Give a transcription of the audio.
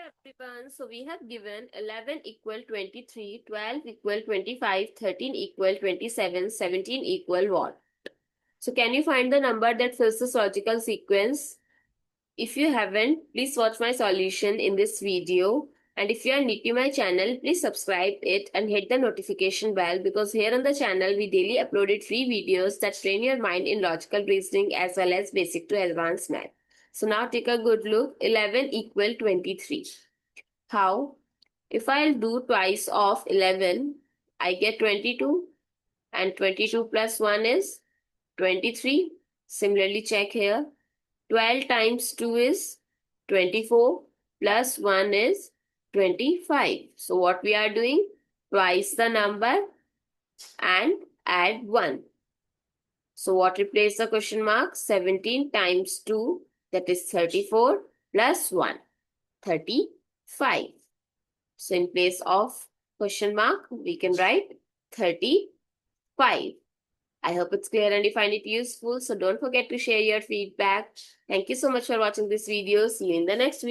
Hello everyone, so we have given 11 equal 23, 12 equal 25, 13 equal 27, 17 equal what? So can you find the number that fills this logical sequence? If you haven't, please watch my solution in this video. And if you are new to my channel, please subscribe it and hit the notification bell because here on the channel we daily uploaded free videos that train your mind in logical reasoning as well as basic to advanced math. So now take a good look. 11 equal 23. How? If I'll do twice of 11, I get 22 and 22 plus 1 is 23. Similarly, check here. 12 times 2 is 24 plus 1 is 25. So what we are doing? Twice the number and add 1. So what replace the question mark? 17 times 2, that is 34 plus 1, 35. So in place of question mark, we can write 35. I hope it's clear and you find it useful. So don't forget to share your feedback. Thank you so much for watching this video. See you in the next video.